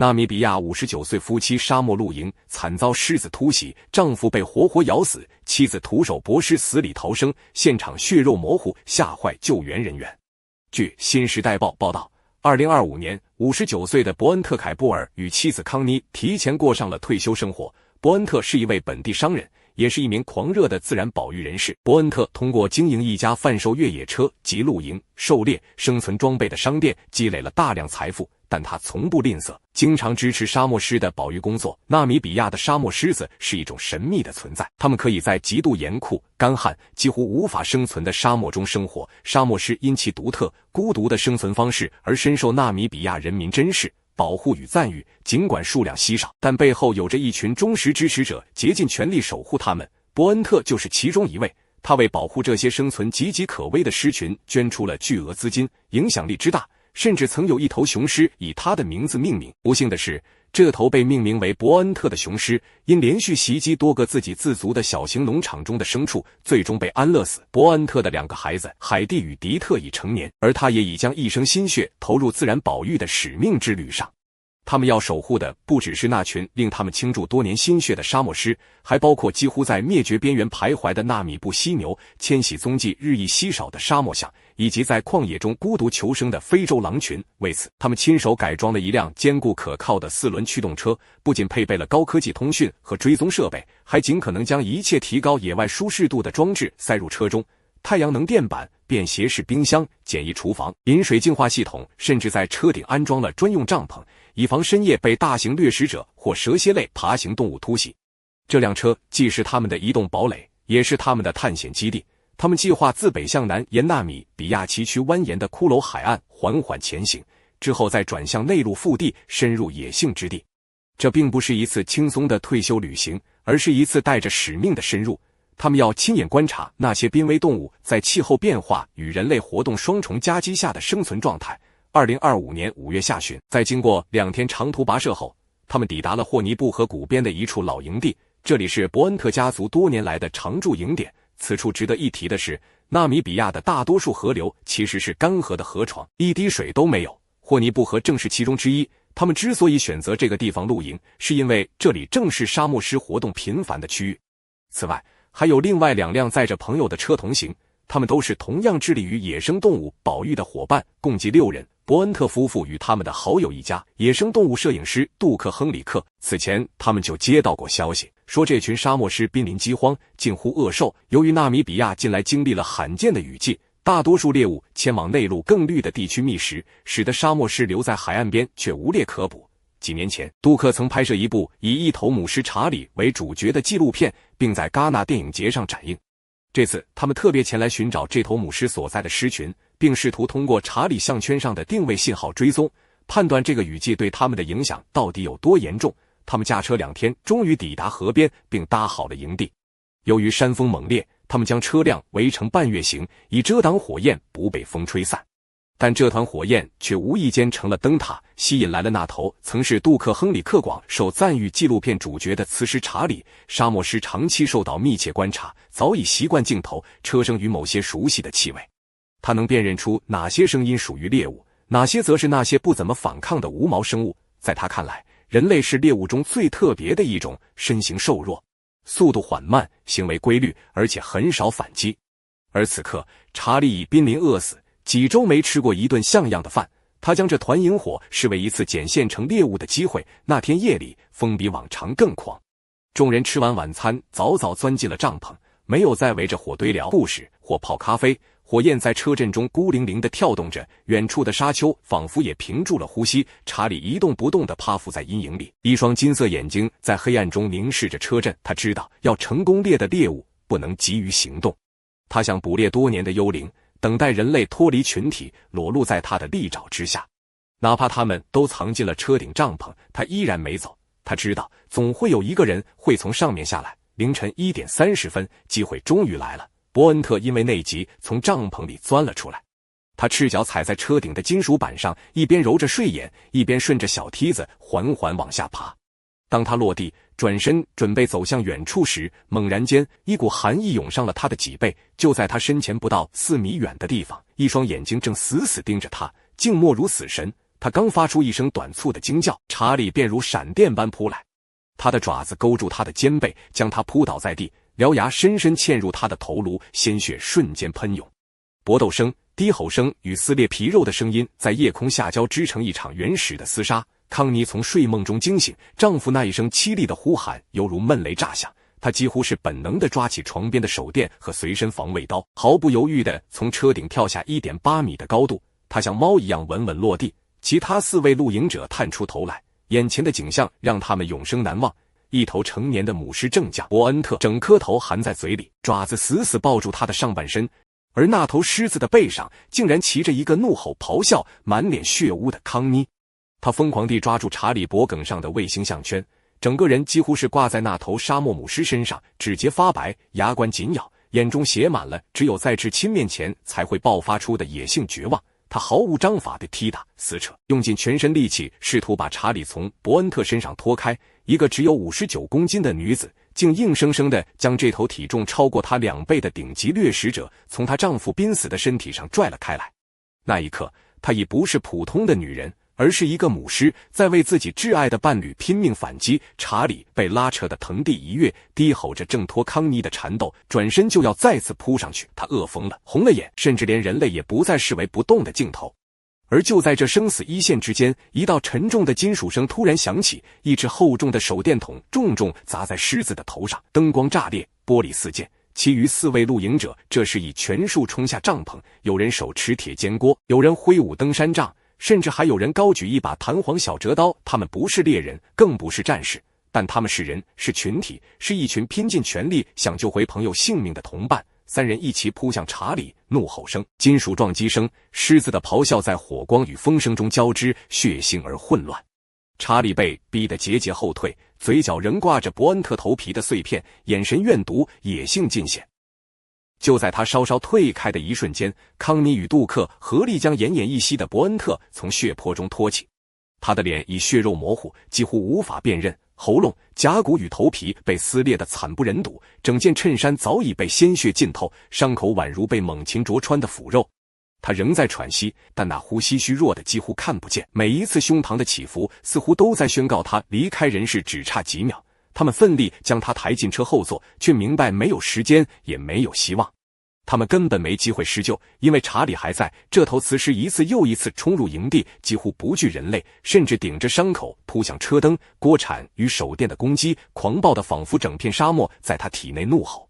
纳米比亚59岁夫妻沙漠露营，惨遭狮子突袭，丈夫被活活咬死，妻子徒手搏尸死里逃生，现场血肉模糊，吓坏救援人员。据《新时代报》报道，2025年，59岁的伯恩特·凯布尔与妻子康妮提前过上了退休生活。伯恩特是一位本地商人，也是一名狂热的自然保育人士。伯恩特通过经营一家贩售越野车及露营、狩猎、生存装备的商店，积累了大量财富，但他从不吝啬，经常支持沙漠狮的保育工作。纳米比亚的沙漠狮子是一种神秘的存在，它们可以在极度严酷、干旱、几乎无法生存的沙漠中生活。沙漠狮因其独特、孤独的生存方式而深受纳米比亚人民珍视、保护与赞誉。尽管数量稀少，但背后有着一群忠实支持者，竭尽全力守护它们。伯恩特就是其中一位。他为保护这些生存岌岌可危的狮群捐出了巨额资金，影响力之大，甚至曾有一头雄狮以他的名字命名。不幸的是，这头被命名为伯恩特的雄狮因连续袭击多个自给自足的小型农场中的牲畜，最终被安乐死。伯恩特的2个孩子海蒂与迪特已成年，而他也已将一生心血投入自然保育的使命之旅上。他们要守护的不只是那群令他们倾注多年心血的沙漠狮，还包括几乎在灭绝边缘徘徊的纳米布犀牛、迁徙踪迹日益稀少的沙漠象，以及在旷野中孤独求生的非洲狼群。为此，他们亲手改装了一辆坚固可靠的4轮驱动车，不仅配备了高科技通讯和追踪设备，还尽可能将一切提高野外舒适度的装置塞入车中。太阳能电板、便携式冰箱、简易厨房、饮水净化系统，甚至在车顶安装了专用帐篷，以防深夜被大型掠食者或蛇蝎类爬行动物突袭。这辆车既是他们的移动堡垒，也是他们的探险基地。他们计划自北向南沿纳米比亚崎岖蜿蜒的骷髅海岸缓缓前行，之后再转向内陆腹地，深入野性之地。这并不是一次轻松的退休旅行，而是一次带着使命的深入。他们要亲眼观察那些濒危动物在气候变化与人类活动双重夹击下的生存状态。2025年5月下旬，在经过2天长途跋涉后，他们抵达了霍尼布河谷边的一处老营地，这里是伯恩特家族多年来的常驻营点。此处值得一提的是，纳米比亚的大多数河流其实是干涸的河床，一滴水都没有。霍尼布河正是其中之一。他们之所以选择这个地方露营，是因为这里正是沙漠狮活动频繁的区域。此外，还有另外2辆载着朋友的车同行，他们都是同样致力于野生动物保育的伙伴，共计6人。伯恩特夫妇与他们的好友一家，野生动物摄影师杜克·亨里克。此前他们就接到过消息，说这群沙漠狮濒临饥荒，近乎饿瘦。由于纳米比亚近来经历了罕见的雨季，大多数猎物迁往内陆更绿的地区觅食，使得沙漠狮留在海岸边却无猎可捕。几年前，杜克曾拍摄一部以一头母狮查理为主角的纪录片，并在戛纳电影节上展映。这次他们特别前来寻找这头母狮所在的狮群，并试图通过查理项圈上的定位信号追踪，判断这个雨季对他们的影响到底有多严重。他们驾车2天，终于抵达河边，并搭好了营地。由于山风猛烈，他们将车辆围成半月形，以遮挡火焰不被风吹散。但这团火焰却无意间成了灯塔，吸引来了那头曾是杜克·亨里克广受赞誉纪录片主角的雌狮查理。沙漠狮长期受到密切观察，早已习惯镜头、车声与某些熟悉的气味。它能辨认出哪些声音属于猎物，哪些则是那些不怎么反抗的无毛生物。在他看来，人类是猎物中最特别的一种，身形瘦弱，速度缓慢，行为规律，而且很少反击。而此刻，查理已濒临饿死，几周没吃过一顿像样的饭。他将这团萤火视为一次捡现成猎物的机会。那天夜里，风比往常更狂。众人吃完晚餐，早早钻进了帐篷，没有再围着火堆聊故事或泡咖啡。火焰在车阵中孤零零地跳动着，远处的沙丘仿佛也屏住了呼吸。查理一动不动地趴伏在阴影里，一双金色眼睛在黑暗中凝视着车阵。他知道，要成功猎的猎物不能急于行动。他像捕猎多年的幽灵，等待人类脱离群体，裸露在他的利爪之下。哪怕他们都藏进了车顶帐篷，他依然没走。他知道，总会有一个人会从上面下来。凌晨1点30分，机会终于来了。伯恩特因为内急从帐篷里钻了出来，他赤脚踩在车顶的金属板上，一边揉着睡眼，一边顺着小梯子缓缓往下爬。当他落地，转身准备走向远处时，猛然间一股寒意涌上了他的脊背。就在他身前不到4米远的地方，一双眼睛正死死盯着他，静默如死神。他刚发出一声短促的惊叫，查理便如闪电般扑来，他的爪子勾住他的肩背，将他扑倒在地，獠牙深深嵌入他的头颅，鲜血瞬间喷涌。搏斗声、低吼声与撕裂皮肉的声音在夜空下交织成一场原始的厮杀。康妮从睡梦中惊醒，丈夫那一声凄厉的呼喊犹如闷雷炸响，她几乎是本能地抓起床边的手电和随身防卫刀，毫不犹豫地从车顶跳下 1.8 米的高度。她像猫一样稳稳落地。其他4位露营者探出头来，眼前的景象让他们永生难忘。一头成年的母狮正将伯恩特整颗头含在嘴里，爪子死死抱住他的上半身，而那头狮子的背上竟然骑着一个怒吼咆哮、满脸血污的康妮。他疯狂地抓住查理脖颈上的卫星项圈，整个人几乎是挂在那头沙漠母狮身上，指节发白，牙关紧咬，眼中写满了只有在至亲面前才会爆发出的野性绝望。他毫无章法地踢打、撕扯，用尽全身力气试图把查理从伯恩特身上拖开。一个只有59公斤的女子竟硬生生地将这头体重超过她2倍的顶级掠食者从她丈夫濒死的身体上拽了开来。那一刻，她已不是普通的女人，而是一个母狮，在为自己挚爱的伴侣拼命反击。查理被拉扯得腾地一跃，低吼着挣脱康妮的缠斗，转身就要再次扑上去。他饿疯了，红了眼，甚至连人类也不再视为不动的镜头。而就在这生死一线之间，一道沉重的金属声突然响起，一只厚重的手电筒重重砸在狮子的头上，灯光炸裂，玻璃四溅。其余4位露营者这时已全数冲下帐篷，有人手持铁煎锅，有人挥舞登山杖，甚至还有人高举一把弹簧小折刀。他们不是猎人，更不是战士，但他们是人，是群体，是一群拼尽全力想救回朋友性命的同伴。3人一齐扑向查理，怒吼声、金属撞击声、狮子的咆哮在火光与风声中交织，血腥而混乱。查理被逼得节节后退，嘴角仍挂着伯恩特头皮的碎片，眼神怨毒，野性尽显。就在他稍稍退开的一瞬间，康妮与杜克合力将奄奄一息的伯恩特从血泊中拖起。他的脸已血肉模糊，几乎无法辨认，喉咙、甲骨与头皮被撕裂得惨不忍睹，整件衬衫早已被鲜血浸透，伤口宛如被猛禽啄穿的腐肉。他仍在喘息，但那呼吸虚弱的几乎看不见，每一次胸膛的起伏似乎都在宣告他离开人世只差几秒。他们奋力将他抬进车后座，却明白没有时间，也没有希望。他们根本没机会施救，因为查理还在。这头雌狮一次又一次冲入营地，几乎不惧人类，甚至顶着伤口扑向车灯、锅铲与手电的攻击，狂暴的仿佛整片沙漠在他体内怒吼。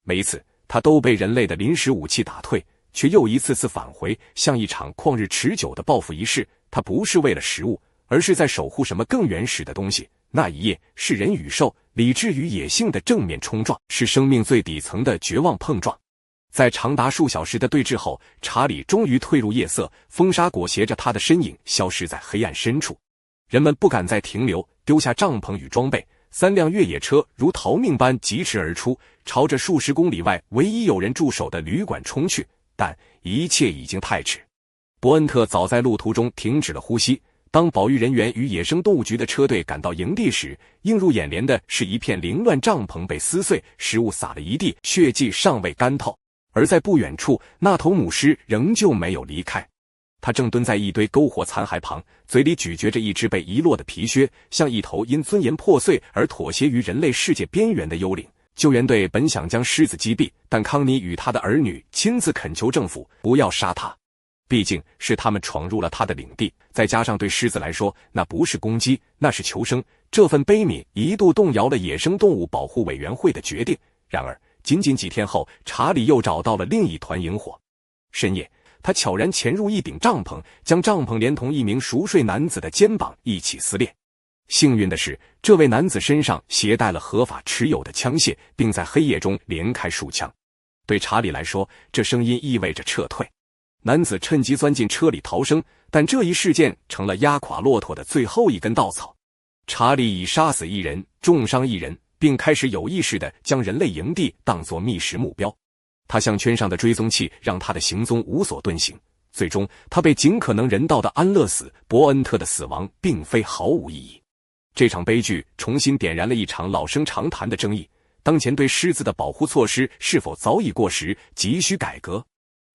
每一次，他都被人类的临时武器打退，却又一次次返回，像一场旷日持久的报复仪式。他不是为了食物，而是在守护什么更原始的东西。那一夜，是人与兽、理智与野性的正面冲撞，是生命最底层的绝望碰撞。在长达数小时的对峙后，查理终于退入夜色，风沙裹挟着他的身影消失在黑暗深处。人们不敢再停留，丢下帐篷与装备，3辆越野车如逃命般疾驰而出，朝着数十公里外唯一有人驻守的旅馆冲去。但一切已经太迟。伯恩特早在路途中停止了呼吸。当保育人员与野生动物局的车队赶到营地时，映入眼帘的是一片凌乱，帐篷被撕碎，食物撒了一地，血迹尚未干透。而在不远处，那头母狮仍旧没有离开，它正蹲在一堆篝火残骸旁，嘴里咀嚼着一只被遗落的皮靴，像一头因尊严破碎而妥协于人类世界边缘的幽灵。救援队本想将狮子击毙，但康妮与他的儿女亲自恳求政府不要杀他，毕竟是他们闯入了他的领地，再加上对狮子来说，那不是攻击，那是求生。这份悲悯一度动摇了野生动物保护委员会的决定。然而仅仅几天后，查理又找到了另一团萤火。深夜，他悄然潜入一顶帐篷，将帐篷连同一名熟睡男子的肩膀一起撕裂。幸运的是，这位男子身上携带了合法持有的枪械，并在黑夜中连开数枪。对查理来说，这声音意味着撤退。男子趁机钻进车里逃生，但这一事件成了压垮骆驼的最后一根稻草。查理已杀死1人，重伤1人，并开始有意识地将人类营地当作觅食目标。他项圈上的追踪器让他的行踪无所遁形，最终他被尽可能人道地安乐死。伯恩特的死亡并非毫无意义。这场悲剧重新点燃了一场老生常谈的争议：当前对狮子的保护措施是否早已过时，急需改革？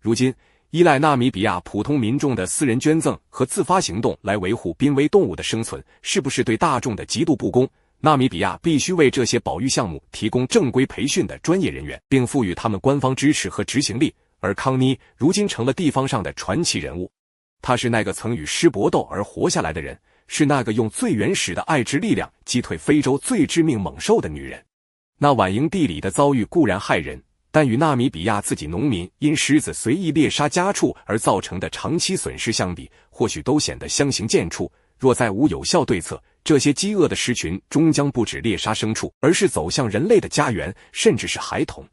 如今依赖纳米比亚普通民众的私人捐赠和自发行动来维护濒危动物的生存，是不是对大众的极度不公？纳米比亚必须为这些保育项目提供正规培训的专业人员，并赋予他们官方支持和执行力。而康妮如今成了地方上的传奇人物，她是那个曾与狮搏斗而活下来的人，是那个用最原始的爱之力量击退非洲最致命猛兽的女人。那晚营地里的遭遇固然骇人，但与纳米比亚自己农民因狮子随意猎杀家畜而造成的长期损失相比，或许都显得相形见绌。若再无有效对策，这些饥饿的狮群终将不止猎杀牲畜，而是走向人类的家园，甚至是孩童。